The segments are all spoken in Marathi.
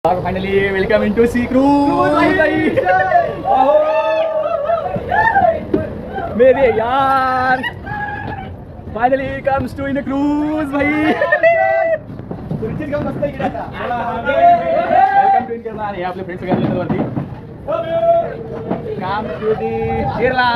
Finally welcome into sea cruise मेरे यार finally comes to in cruise भाई वेलकम टू इन केरला आणि आपले फ्रेंड्स सगळे आले वरती कम टू दी केरला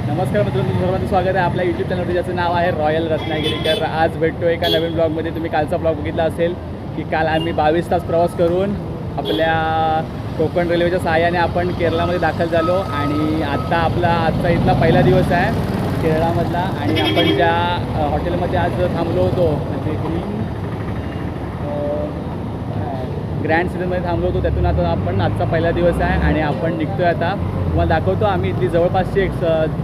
नमस्कार मित्रांनो, सर्वांचं स्वागत आहे आपल्या यूट्यूब चॅनलवर, ज्याचं नाव आहे रॉयल रत्नागिरीकर. आज भेटतो एका नवीन ब्लॉगमध्ये. तुम्ही कालचा ब्लॉग बघितला असेल की काल आम्ही 22 तास प्रवास करून आपल्या कोकण रेल्वेच्या सहाय्याने आपण केरळामध्ये दाखल झालो आणि आजचा इथला पहिला दिवस आहे केरळामधला. आणि आपण ज्या हॉटेलमध्ये आज थांबलो होतो म्हणजे ग्रँड सिटीमध्ये थांबलो होतो, त्यातून आता आपण आजचा पहिला दिवस आहे आणि आपण निघतो आहे. आता तुम्हाला दाखवतो आम्ही इथली जवळपासचे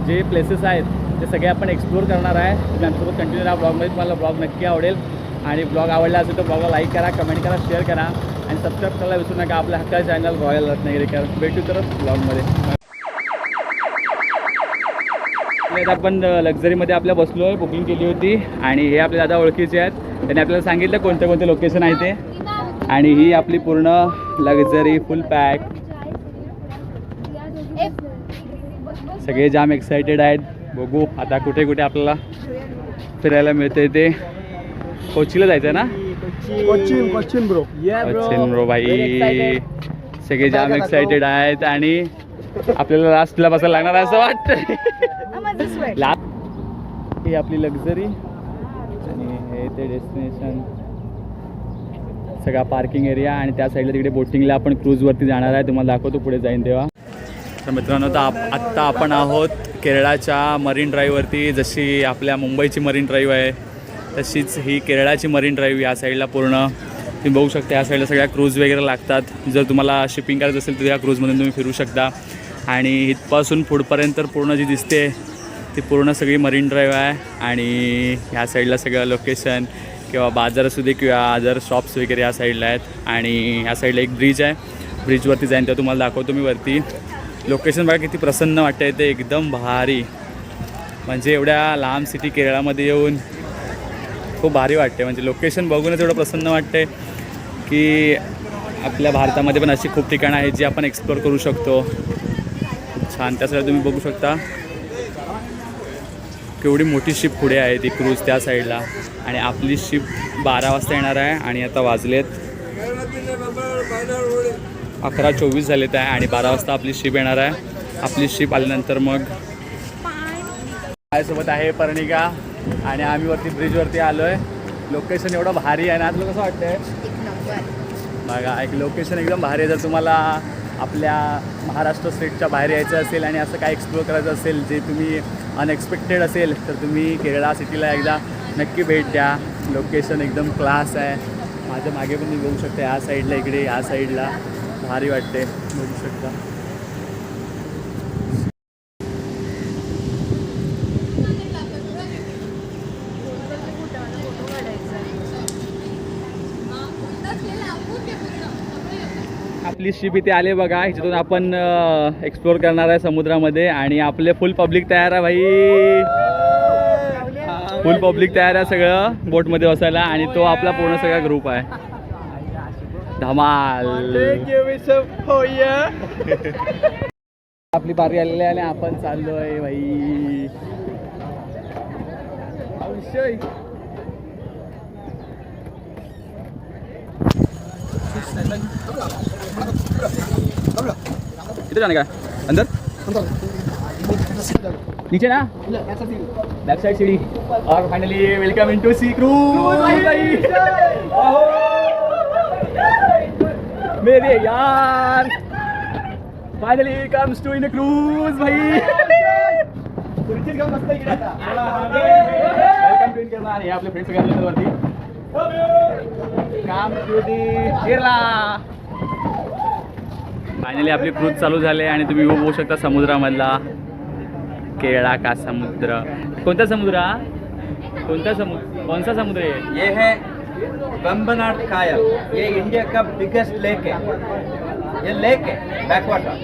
जे प्लेसेस आहेत ते सगळे आपण एक्सप्लोर करणार आहे. तुम्ही आमच्यासोबत कंटिन्यू राहा ब्लॉगमध्ये. तुम्हाला ब्लॉग नक्की आवडेल आणि ब्लॉग आवडला असेल तर ब्लॉगला लाईक करा, कमेंट करा, शेअर करा आणि सबस्क्राईब करायला विसरू नका आपल्या हक्काचं चॅनल रॉयल रत्नागिरीकर. भेटू तर ब्लॉगमध्ये. आता आपण लक्झरीमध्ये आपल्या बसलो आहे, बुकिंग केली होती आणि हे आपले दादा ओळखीचे आहेत. त्यांनी आपल्याला सांगितलं कोणते कोणते लोकेशन आहे ते. आणि ही आपली पूर्ण लक्झरी फुल पॅक. सगळे जाम एक्सायटेड आहेत. बघू आता कुठे कुठे आपल्याला फिरायला मिळते ते. कोचीला जायचं ना? कोचीन ब्रो भाई, सगळे जाम एक्सायटेड आहेत आणि आपल्याला लास्टला बसायला लागणार असं वाटतं. ही आपली लक्झरी आणि हे ते डेस्टिनेशन, सगळा पार्किंग एरिया आणि त्या साईडला तिकडे बोटिंगला आपण क्रूजवरती जाणार आहे. तुम्हाला दाखवतो पुढे जाईन तेव्हा. तर मित्रांनो, आत्ता आपण आहोत केरळाच्या मरीन ड्राईव्हवरती. जशी आपल्या मुंबईची मरीन ड्राईव्ह आहे तशीच ही केरळाची मरीन ड्राईव्ह. या साईडला पूर्ण तुम्ही बघू शकता, या साईडला सगळ्या क्रूज वगैरे लागतात. जर तुम्हाला शिपिंग करायचं असेल तर या क्रूजमधून तुम्ही फिरू शकता. आणि इथपासून पुढपर्यंत पूर्ण जी दिसते ती पूर्ण सगळी मरीन ड्राईव्ह आहे. आणि ह्या साईडला सगळं लोकेशन किंवा बाजार असू दे किंवा अदर शॉप्स वगैरे या साईडला आहेत. आणि ह्या साईडला एक ब्रिज आहे, ब्रिजवरती जाईन तेव्हा तुम्हाला दाखवतो मी वरती. लोकेशन बघा किती प्रसन्न वाटतं आहे ते, एकदम भारी. म्हणजे एवढ्या लांब सिटी केरळामध्ये येऊन खूप भारी वाटते. म्हणजे लोकेशन बघूनच एवढं प्रसन्न वाटते की आपल्या भारतामध्ये पण अशी खूप ठिकाणं आहेत जी आपण एक्सप्लोर करू शकतो. छान. त्यासाठी तुम्ही बघू शकता केवढी मोठी शिप पुढे आहे ती क्रूज त्या साईडला. आणि आपली शिप 12 वाजता येणार आहे आणि आता वाजलेत 11:24 झालेत आहे आणि 12 वाजता आपली शिप येणार आहे. आपली शिप आल्यानंतर मग माझ्यासोबत आहे पर्णिका आणि आम्ही वरती ब्रिजवरती आलो आहे. लोकेशन एवढं भारी आहे ना, तुला कसं वाटतंय? बघा, एक लोकेशन एकदम भारी आहे. जर तुम्हाला आपल्या महाराष्ट्र स्टेटच्या बाहेर यायचं असेल आणि असं काय एक्सप्लोर करायचं असेल जे तुम्ही अनएक्सपेक्टेड असेल तर तुम्ही केरळा सिटीला एकदा नक्की भेट द्या. लोकेशन एकदम क्लास आहे. माझ्या मागे पण तुम्ही बघू शकता, या साईडला इकडे या साईडला भारी वाटते, बघू शकता. आपली शिप इथे आले बघा. ह्याच्यातून आपण एक्सप्लोर करणार आहे समुद्रामध्ये आणि आपले फुल पब्लिक तयार आहे भाई. फुल पब्लिक तयार आहे सगळं बोटमध्ये बसायला आणि तो आपला पूर्ण सगळा ग्रुप आहे. धमाल. आपली बारी आलेली आहे आणि आपण चाललोय भाई. इधर जाने का अंदर नीचे ना बैक साइड सीढ़ी. और finally welcome into sea cruise मेरे यार. Finally comes to in cruise भाई. वेलकम टू इन केरला आणि आपले फ्रेंड्स सगळे आले वरती. Come to the Kerala. Finally आपली क्रूज चालू झाले आणि तुम्ही बघू शकता समुद्रामधला केरळा का समुद्र. कोणता समुद्र? कोणता समुद्र? कौन सा समुद्र है? ये है वेम्बनाड कायल, ये इंडिया का बिगेस्ट लेक है। ये लेक है बैकवाटर,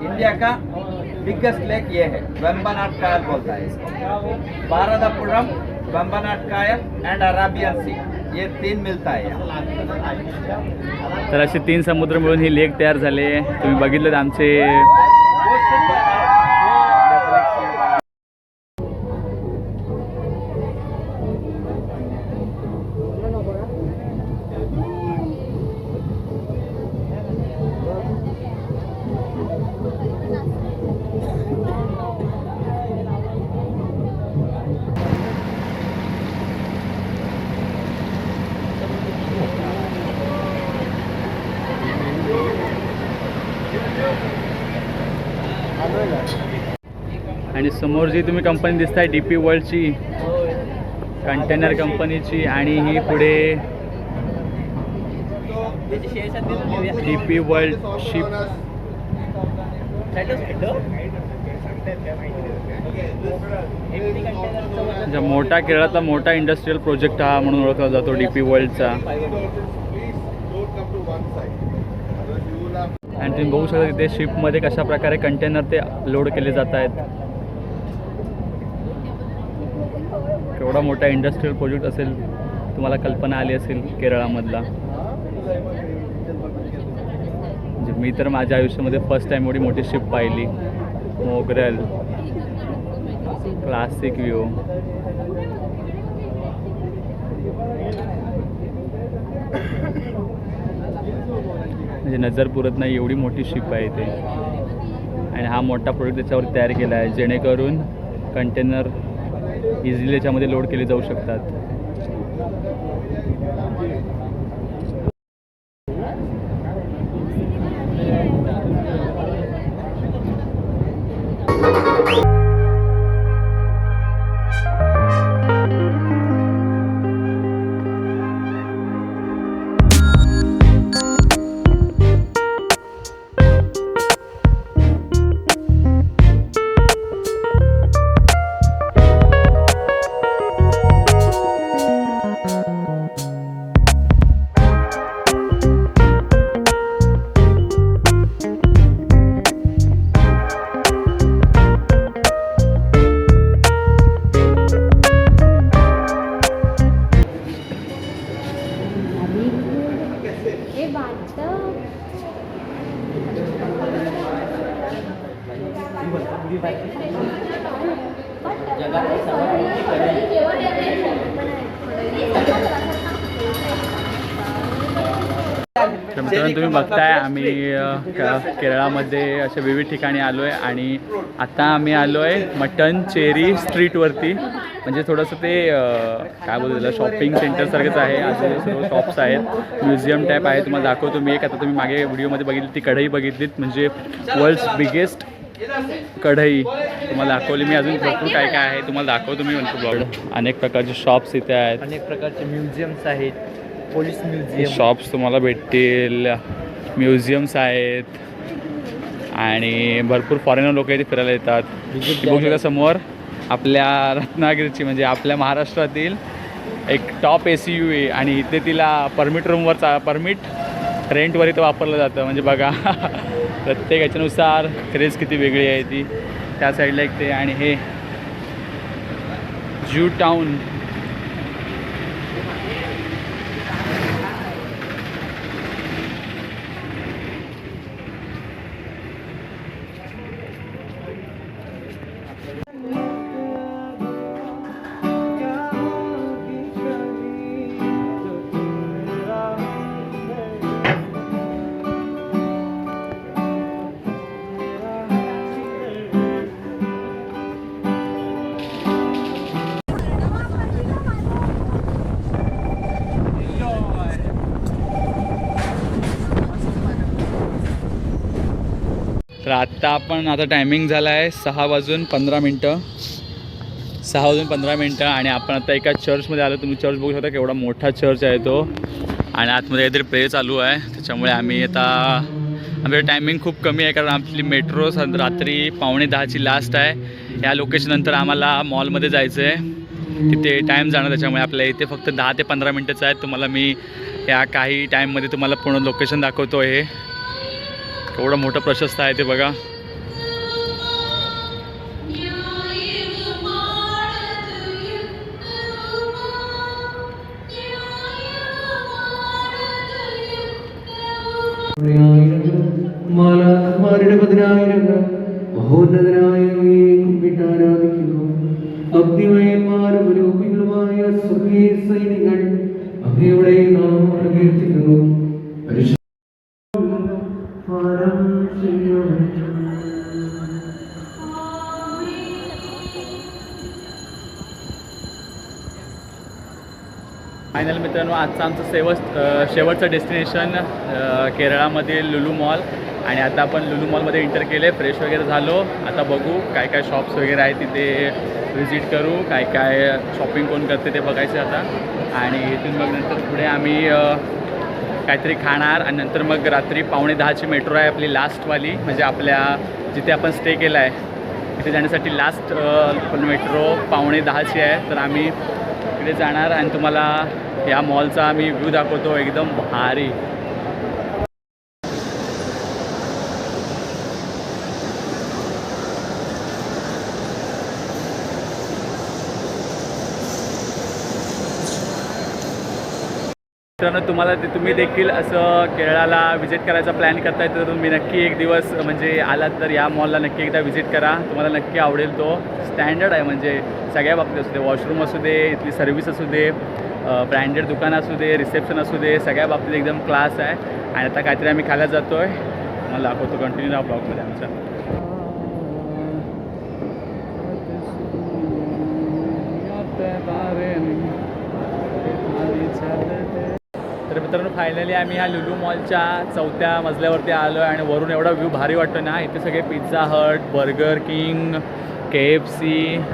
इंडिया का बिगेस्ट लेक ये है, वेम्बनाड कायल बोलता है इसको। भारतपुरम, वेम्बनाड कायल एंड अरेबियन सी, ये 3 मिलता है यहाँ। तर असे 3 समुद्र मिळून ही लेक तयार झाले. तुम्ही बघितलं आमचे आणि समोर जी तुम्ही कंपनी दिसताय DP वर्ल्डची, कंटेनर कंपनीची, आणि ही पुढे DP वर्ल्ड शिप. म्हणजे मोठा केरळातला मोठा इंडस्ट्रीयल प्रोजेक्ट हा म्हणून ओळखला जातो DP वर्ल्डचा. आणि तुम्ही बघू शकता तिथे शिपमध्ये कशा प्रकारे कंटेनर ते लोड केले जात आहेत. केवढा मोठा इंडस्ट्रीयल प्रोजेक्ट असेल, तुम्हाला कल्पना आली असेल केरळामधला. म्हणजे मी तर माझ्या आयुष्यामध्ये फर्स्ट टाईम एवढी मोठी शिप पाहिली. मोगरेल, क्लासिक व्ह्यू. म्हणजे नजर पुरत नाही एवढी मोठी शिप आहे ते. आणि हा मोठा प्रोजेक्ट त्याच्यावर तयार केला आहे जेणेकरून कंटेनर इझिली त्याच्यामध्ये लोड केले जाऊ शकतात. तर मित्रांनो तुम्ही बघताय आम्ही केरळामध्ये अशा विविध ठिकाणी आलो आहे. आणि आता आम्ही आलो आहे मटन चेरी स्ट्रीटवरती. म्हणजे थोडंसं ते काय बोलतो त्याला, शॉपिंग सेंटरसारखंच आहे. असे सर्व शॉप्स आहेत, म्युझियम टाईप आहे. तुम्हाला दाखवतो मी एक. आता तुम्ही मागे व्हिडिओमध्ये बघितली ती कढई बघितलीत, म्हणजे वर्ल्ड्स बिगेस्ट कढई तुम्हाला दाखवली मी. अजून भरपूर काय काय आहे तुम्हाला दाखवतो मी. ब्लॉग अनेक प्रकारचे शॉप्स इथे आहेत, अनेक प्रकारचे म्युझियम्स आहेत. पोलीस म्युझियम शॉप्स तुम्हाला भेटतील, म्युझियम्स आहेत. आणि भरपूर फॉरेनर लोक इथे फिरायला येतात. बघू शकता समोर आपल्या रत्नागिरीची, म्हणजे आपल्या महाराष्ट्रातील एक टॉप ACU आहे. आणि इथे तिला परमिट रूमवर परमिट रेंटवर इथं वापरलं जातं. म्हणजे बघा प्रत्येक याच्यानुसार क्रेज किती वेगळी आहे ती. त्या साईडला एक ते. आणि हे ज्यू टाऊन, तर आत्ता आपण आता टायमिंग झाला आहे 6:15. 6:15 आणि आपण आता एका चर्चमध्ये आलो. तुम्ही चर्च बघू शकता केवढा मोठा चर्च आहे तो. आणि आतमध्ये काहीतरी प्रे चालू आहे. त्याच्यामुळे आम्ही आता आमचं टायमिंग खूप कमी आहे, कारण आपली मेट्रो रात्री 9:45 लास्ट आहे. या लोकेशननंतर आम्हाला मॉलमध्ये जायचं आहे. तिथे टाईम जाणार, त्याच्यामुळे आपल्या इथे फक्त 10 ते 15 मिनटाचं आहे. तुम्हाला मी या काही टाईममध्ये तुम्हाला पूर्ण लोकेशन दाखवतो. हे केवढं मोठं प्रशस्त आहे ते बघा. മാലാഖമാരുടെ പതിനായിരങ്ങൾ മഹോന്നതനായ അങ്ങയെ കുമ്പിട്ട് ആരാധിക്കുന്നു. അഗ്നിമയന്മാരും രൂപികളുമായ സ്വർഗീയ സൈന്യങ്ങൾ അങ്ങയുടെ നാമം പ്രകീർത്തിക്കുന്നു. फायनल मित्रांनो, आजचं आमचं शेवटचं डेस्टिनेशन केरळामधील लुलू मॉल. आणि आता आपण लुलू मॉलमध्ये एंटर केले, फ्रेश वगैरे झालो. आता बघू काय काय शॉप्स वगैरे आहे तिथे व्हिजिट करू, काय काय शॉपिंग कोण करते ते बघायचं आता. आणि इथून मग नंतर पुढे आम्ही काहीतरी खाणार आणि नंतर मग रात्री 9:45ची मेट्रो आहे आपली लास्टवाली, म्हणजे आपल्या जिथे आपण स्टे केला आहे तिथे जाण्यासाठी लास्ट मेट्रो 9:45ची आहे. तर आम्ही तिकडे जाणार आणि तुम्हाला या मॉलचा आम्ही व्ह्यू दाखवतो, एकदम भारी. मित्रांनो, तुम्हाला तुम्ही देखील असं केरळाला व्हिजिट करायचा प्लॅन करताय तर तुम्ही नक्की एक दिवस म्हणजे आलात तर या मॉलला नक्की एकदा व्हिजिट करा. तुम्हाला नक्की आवडेल. तो स्टँडर्ड आहे, म्हणजे सगळ्या बाबतीत असू दे, वॉशरूम असू दे, इथली सर्व्हिस असू दे, ब्रँडेड दुकान असू दे, रिसेप्शन असू दे, सगळ्या बाबतीत एकदम क्लास आहे. आणि आता काहीतरी आम्ही खायला जातो आहे, मला दाखवतो कंटिन्यू राहा ब्लॉगमध्ये आमच्या. तर मित्रांनो, फायनली आम्ही ह्या लुलू मॉलच्या 4थ्या मजल्यावरती आलो आहे. आणि वरून एवढा व्ह्यू भारी वाटतो ना. इथे सगळे Pizza Hut, burger king, KFC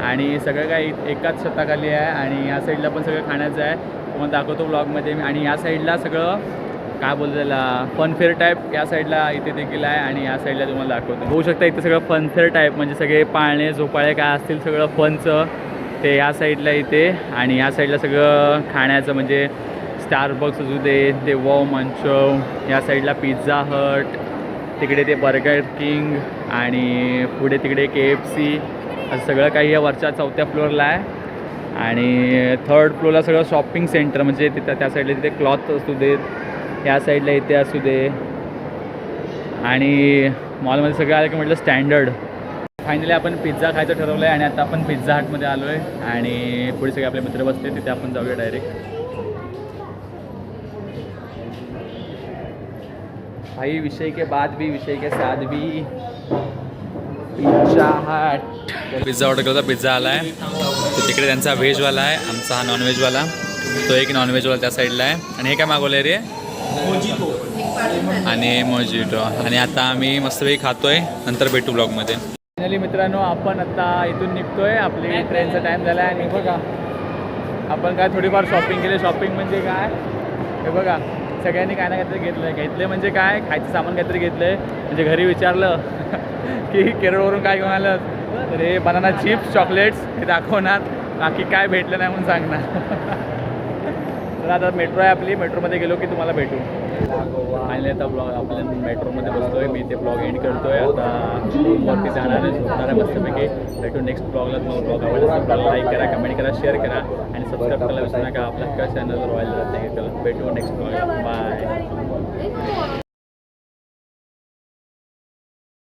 आणि सगळं काही एकाच छताखाली आहे. आणि या साईडला पण सगळं खाण्याचं आहे, तुम्हाला दाखवतो ब्लॉगमध्ये. आणि या साईडला सगळं काय बोलतो त्याला फनफेअर टाईप या साईडला इथे देखील आहे. आणि या साईडला तुम्हाला दाखवतो, बघू शकता इथे सगळं फनफेअर टाईप, म्हणजे सगळे पाळणे झोपाळे काय असतील सगळं फनचं ते या साईडला इथे. आणि या साईडला सगळं खाण्याचं म्हणजे स्टारबक्स असू दे, ते वॉव मंचो, या साईडला पिझ्झा हट, तिकडे ते बर्गर किंग आणि पुढे तिकडे KFC, असं सगळं काही या वरच्या 4थ्या फ्लोअरला आहे. आणि 3rd फ्लोअरला सगळं शॉपिंग सेंटर, म्हणजे तिथं त्या साईडला तिथे क्लॉथ असू देत, या साईडला इथे असू दे. आणि मॉलमध्ये सगळं आलं की म्हटलं स्टँडर्ड. फायनली आपण पिझ्झा खायचं ठरवलं आहे आणि आता आपण पिझ्झा हटमध्ये आलो आहे. आणि पुढे सगळे आपले मित्र बसले, तिथे आपण जाऊया डायरेक्ट. भाई विषय के बाद भी विषय के साथ भी पिझ्झा हट. पिझ्झा ऑर्डर केला होता, पिझ्झा आला आहे. तो तिकडे त्यांचा व्हेजवाला आहे, आमचा हा नॉनव्हेजवाला. तो एक नॉनव्हेजवाला त्या साईडला आहे. आणि हे काय मागवलं आहे रे? आणि मोजिटो. आणि आता आम्ही मस्तपैकी खातोय, नंतर भेटू ब्लॉगमध्ये. फायनली मित्रांनो, आपण आता इथून निघतोय, आपली ट्रेनचा टाईम झाला आहे. आणि बघा आपण काय थोडीफार शॉपिंग केली. शॉपिंग म्हणजे काय, हे बघा सगळ्यांनी काय ना काहीतरी घेतलं म्हणजे काय खायचं सामान काहीतरी घेतलं आहे. म्हणजे घरी विचारलं की केरळवरून काय घेऊन आलं, तर हे बनाना चिप्स, चॉकलेट्स हे दाखवणार, बाकी काय भेटलं नाही म्हणून सांगणार. तर आता मेट्रो आहे आपली, मेट्रोमध्ये गेलो की तुम्हाला भेटू. फायनली आता ब्लॉग आपल्या मेट्रोमध्ये बसतोय मी, ते ब्लॉग एंड करतोय. आता रूमवरती जाणार आहे, झोपणार आहे मस्तपैकी. भेटू नेक्स्ट ब्लॉगला. तुम्हाला ब्लॉग आवडला तर ब्लॉग लाईक करा, कमेंट करा, शेअर करा आणि सबस्क्राईब करायला विसरू नका. आपल्या चॅनलवर रॉयल राहते. भेटू नेक्स्ट ब्लॉग. बाय.